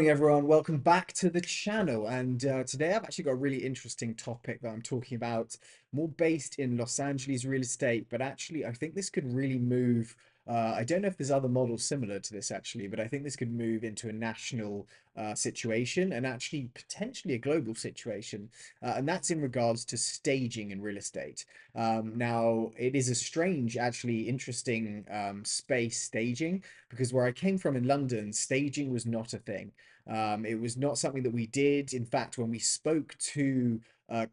Morning, everyone. Welcome back to the channel. And today I've actually got a really interesting topic that I'm talking about, more based in Los Angeles real estate. But actually, I think this could really move. I don't know if there's other models similar to this actually, but I think this could move into a national situation and actually potentially a global situation. And that's in regards to staging in real estate. Now, it is a strange, actually interesting space staging because where I came from in London, staging was not a thing. It was not something that we did. In fact, when we spoke to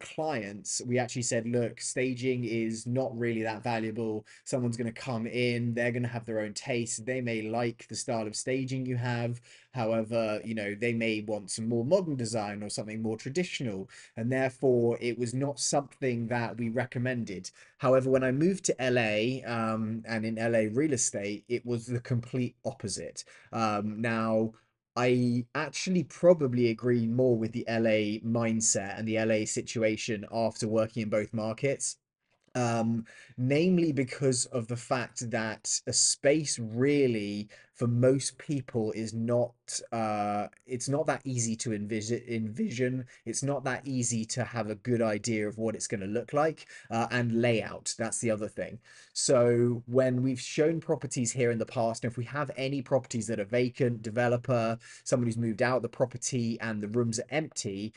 clients, we actually said, look, staging is not really that valuable. Someone's going to come in, they're going to have their own taste. They may like the style of staging you have. However, they may want some more modern design or something more traditional. And therefore, it was not something that we recommended. However, when I moved to LA, and in LA real estate, it was the complete opposite. Now, I actually probably agree more with the LA mindset and the LA situation after working in both markets. Um, Namely because of the fact that a space really, for most people, is not it's not that easy to envision. It's not that easy to have a good idea of what it's going to look like, and layout. That's the other thing. So when we've shown properties here in the past, and if we have any properties that are vacant, developer, someone who's moved out of the property and the rooms are empty,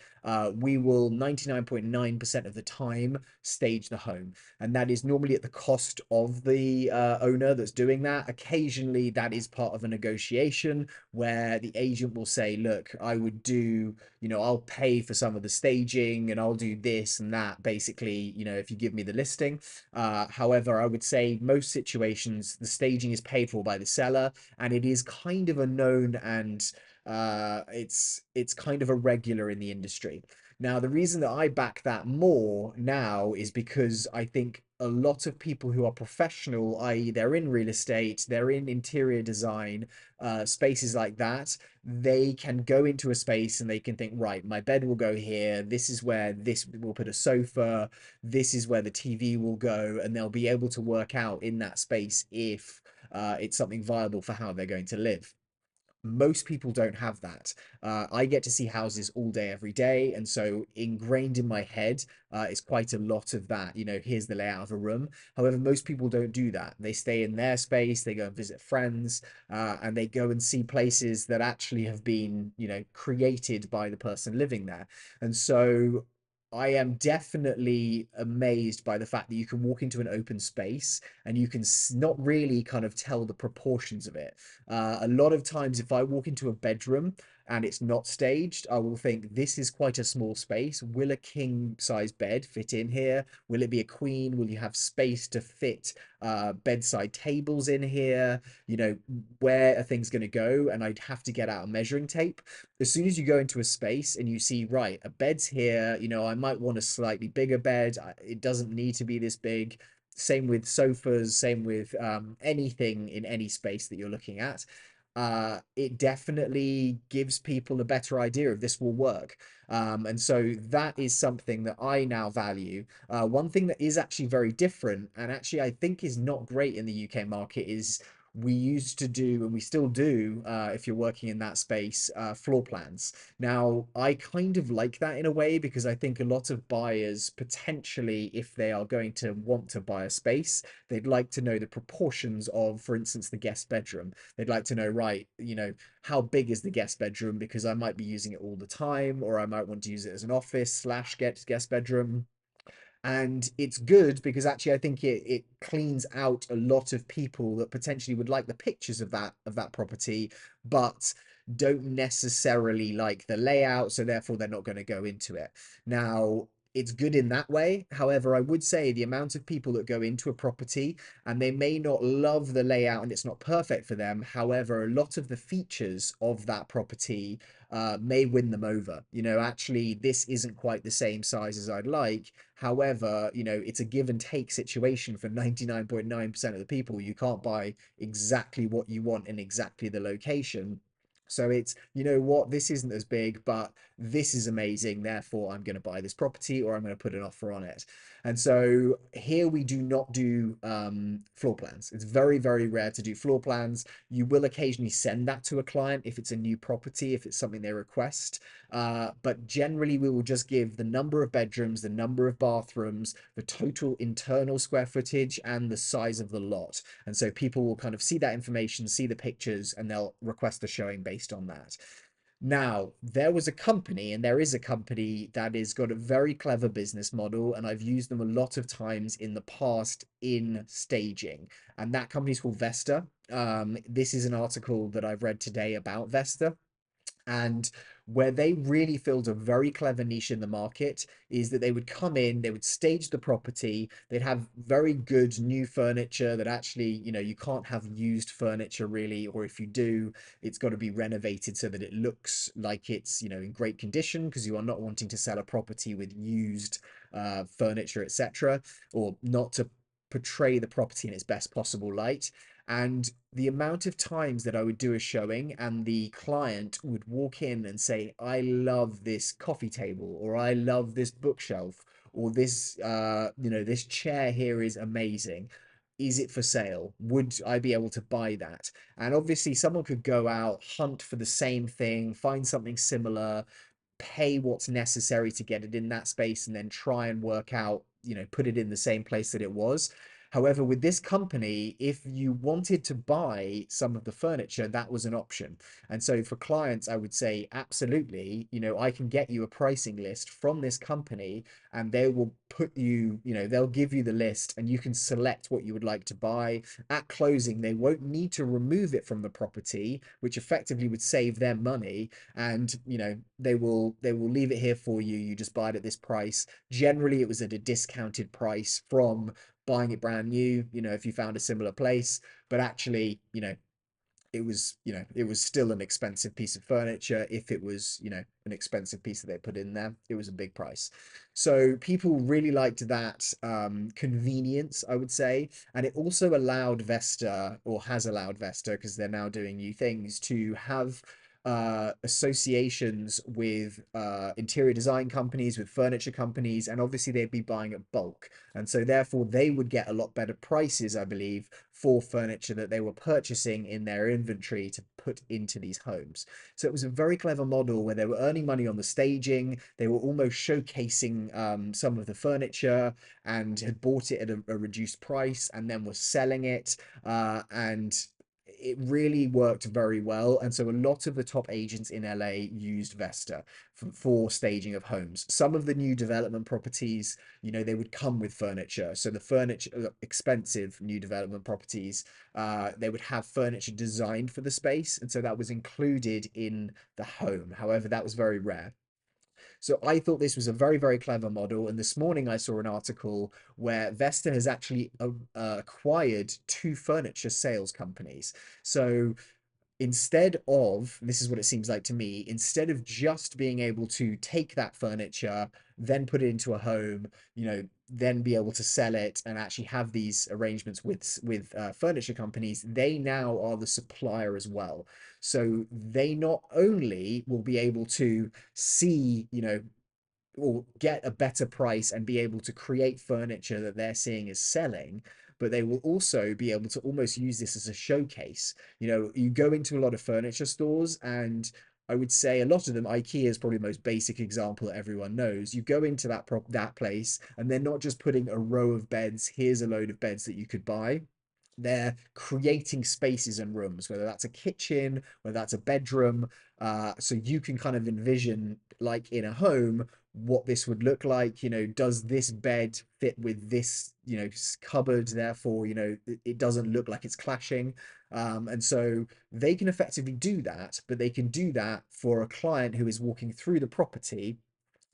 we will 99.9% of the time stage the home, and that is normally at the cost of the owner that's doing that. Occasionally, that is part of a negotiation where the agent will say, look, I would do, I'll pay for some of the staging and I'll do this and that, basically, if you give me the listing. However, I would say most situations, the staging is paid for by the seller, and it is kind of a known and it's kind of a regular in the industry. Now, the reason that I back that more now is because I think a lot of people who are professional, i.e., they're in real estate, they're in interior design, spaces like that, they can go into a space and they can think, right, my bed will go here. This is where this will put a sofa. This is where the TV will go. And they'll be able to work out in that space if it's something viable for how they're going to live. Most people don't have that. I get to see houses all day, every day. And so ingrained in my head is quite a lot of that. Here's the layout of a room. However, most people don't do that. They stay in their space, they go and visit friends, and they go and see places that actually have been, created by the person living there. And so I am definitely amazed by the fact that you can walk into an open space and you can not really kind of tell the proportions of it. A lot of times, if I walk into a bedroom and it's not staged, I will think this is quite a small space. Will a king size bed fit in here? Will it be a queen? Will you have space to fit bedside tables in here? Where are things going to go? And I'd have to get out a measuring tape. As soon as you go into a space and you see, right, a bed's here, I might want a slightly bigger bed. It doesn't need to be this big. Same with sofas, same with anything in any space that you're looking at. It definitely gives people a better idea of this will work. And so that is something that I now value. One thing that is actually very different, and actually I think is not great in the UK market, is we used to do, and we still do, if you're working in that space, floor plans. Now, I kind of like that in a way because I think a lot of buyers potentially, if they are going to want to buy a space, they'd like to know the proportions of, for instance, the guest bedroom. They'd like to know, right, how big is the guest bedroom because I might be using it all the time, or I might want to use it as an office slash guest bedroom. And it's good because actually I think it cleans out a lot of people that potentially would like the pictures of that property, but don't necessarily like the layout, so therefore they're not going to go into it. Now, it's good in that way. However, I would say the amount of people that go into a property and they may not love the layout and it's not perfect for them. However, a lot of the features of that property may win them over. Actually, this isn't quite the same size as I'd like. However, it's a give and take situation for 99.9% of the people. You can't buy exactly what you want in exactly the location. So it's, what, this isn't as big, but this is amazing. Therefore, I'm going to buy this property or I'm going to put an offer on it. And so here we do not do floor plans. It's very, very rare to do floor plans. You will occasionally send that to a client if it's a new property, if it's something they request. But generally, we will just give the number of bedrooms, the number of bathrooms, the total internal square footage, and the size of the lot. And so people will kind of see that information, see the pictures, and they'll request a showing based on that. Now, there was a company, and there is a company that has got a very clever business model, and I've used them a lot of times in the past in staging. And that company is called Vesta. This is an article that I've read today about Vesta. And where they really filled a very clever niche in the market is that they would come in, they would stage the property, they'd have very good new furniture that actually, you can't have used furniture really, or if you do, it's got to be renovated so that it looks like it's, in great condition, because you are not wanting to sell a property with used furniture, etc., or not to portray the property in its best possible light. And the amount of times that I would do a showing and the client would walk in and say, I love this coffee table, or I love this bookshelf, or this, this chair here is amazing. Is it for sale? Would I be able to buy that? And obviously, someone could go out, hunt for the same thing, find something similar, pay what's necessary to get it in that space, and then try and work out, put it in the same place that it was. However, with this company, if you wanted to buy some of the furniture, that was an option. And so for clients, I would say, absolutely, I can get you a pricing list from this company, and they will put you, they'll give you the list and you can select what you would like to buy. At closing, they won't need to remove it from the property, which effectively would save them money. And they will leave it here for you. You just buy it at this price. Generally, it was at a discounted price from buying it brand new, if you found a similar place. But actually, it was still an expensive piece of furniture. If it was, an expensive piece that they put in there, it was a big price. So people really liked that convenience, I would say. And it also allowed Vesta, or has allowed Vesta, because they're now doing new things, to have associations with interior design companies, with furniture companies, and obviously they'd be buying at bulk. And so therefore they would get a lot better prices, I believe, for furniture that they were purchasing in their inventory to put into these homes. So it was a very clever model where they were earning money on the staging. They were almost showcasing some of the furniture and had bought it at a reduced price and then were selling it. And it really worked very well. And so a lot of the top agents in LA used Vesta for staging of homes. Some of the new development properties, they would come with furniture. So the furniture, expensive new development properties, they would have furniture designed for the space. And so that was included in the home. However, that was very rare. So I thought this was a very, very clever model. And this morning I saw an article where Vesta has actually acquired two furniture sales companies. So instead of, this is what it seems like to me, instead of just being able to take that furniture, then put it into a home, then be able to sell it and actually have these arrangements with furniture companies, they now are the supplier as well. So they not only will be able to see, or get a better price and be able to create furniture that they're seeing as selling, but they will also be able to almost use this as a showcase. You go into a lot of furniture stores, and I would say a lot of them, IKEA is probably the most basic example that everyone knows. You go into that place, and they're not just putting a row of beds, here's a load of beds that you could buy. They're creating spaces and rooms, whether that's a kitchen, whether that's a bedroom. So you can kind of envision, like in a home, what this would look like. Does this bed fit with this, cupboard? Therefore, it doesn't look like it's clashing. And so they can effectively do that, but they can do that for a client who is walking through the property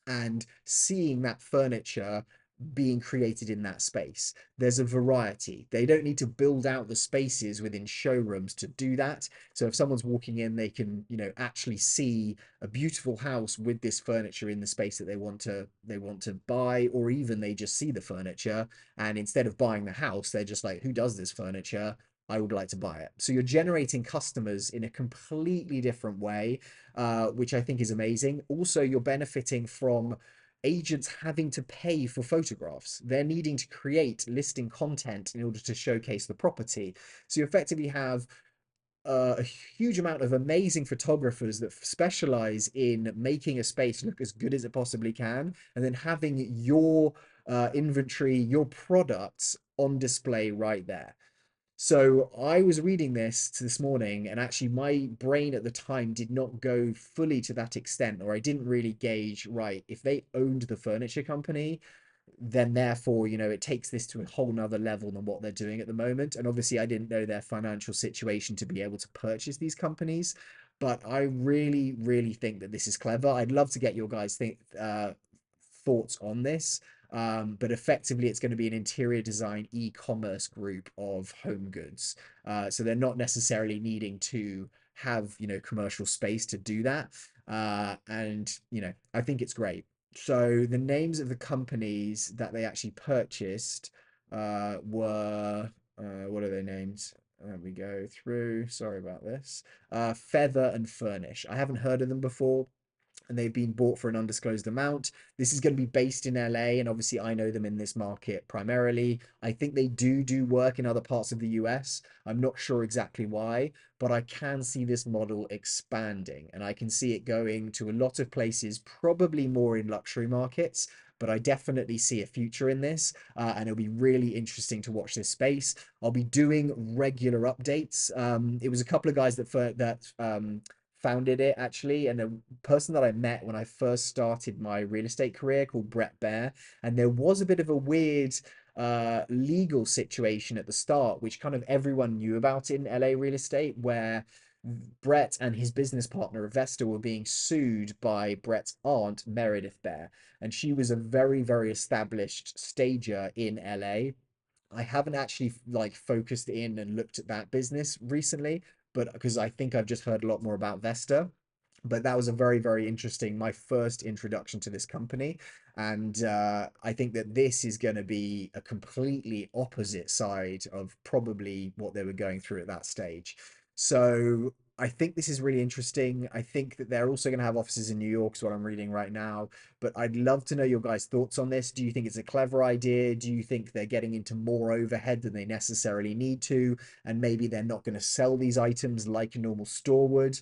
and seeing that furniture being created in that space. There's a variety. They don't need to build out the spaces within showrooms to do that. So if someone's walking in, they can, actually see a beautiful house with this furniture in the space that they want to buy, or even they just see the furniture, and instead of buying the house, they're just like, who does this furniture? I would like to buy it. So you're generating customers in a completely different way, which I think is amazing. Also, you're benefiting from agents having to pay for photographs. They're needing to create listing content in order to showcase the property. So you effectively have a huge amount of amazing photographers that specialize in making a space look as good as it possibly can, and then having your inventory, your products on display right there. So I was reading this morning, and actually my brain at the time did not go fully to that extent, or I didn't really gauge, right, if they owned the furniture company, then therefore, it takes this to a whole nother level than what they're doing at the moment. And obviously, I didn't know their financial situation to be able to purchase these companies. But I really, really think that this is clever. I'd love to get your guys' thoughts on this. But effectively, it's going to be an interior design e-commerce group of home goods. So they're not necessarily needing to have, commercial space to do that. And, I think it's great. So the names of the companies that they actually purchased were what are their names? Let me go through. Sorry about this. Feather and Fernish. I haven't heard of them before, and they've been bought for an undisclosed amount. This is going to be based in LA, and obviously I know them in this market primarily. I think they do work in other parts of the US. I'm not sure exactly why, but I can see this model expanding, and I can see it going to a lot of places, probably more in luxury markets. But I definitely see a future in this, and it'll be really interesting to watch this space. I'll be doing regular updates. It was a couple of guys that founded it actually, and a person that I met when I first started my real estate career called Brett Bear. And there was a bit of a weird legal situation at the start, which kind of everyone knew about in LA real estate, where Brett and his business partner Vesta were being sued by Brett's aunt Meredith Bear, and she was a very, very established stager in LA. I haven't actually like focused in and looked at that business recently, but because I think I've just heard a lot more about Vesta. But that was a very, very interesting, my first introduction to this company. And I think that this is going to be a completely opposite side of probably what they were going through at that stage. So I think this is really interesting. I think that they're also going to have offices in New York, is what I'm reading right now. But I'd love to know your guys' thoughts on this. Do you think it's a clever idea? Do you think they're getting into more overhead than they necessarily need to? And maybe they're not going to sell these items like a normal store would?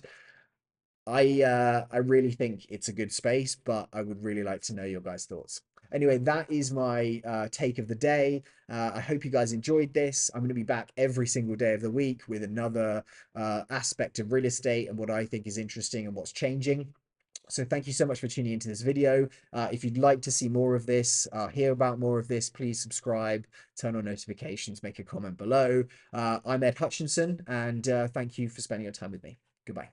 I really think it's a good space, but I would really like to know your guys' thoughts. Anyway, that is my take of the day. I hope you guys enjoyed this. I'm going to be back every single day of the week with another aspect of real estate and what I think is interesting and what's changing. So thank you so much for tuning into this video. If you'd like to see more of this, hear about more of this, please subscribe, turn on notifications, make a comment below. I'm Ed Hutchinson, and thank you for spending your time with me. Goodbye.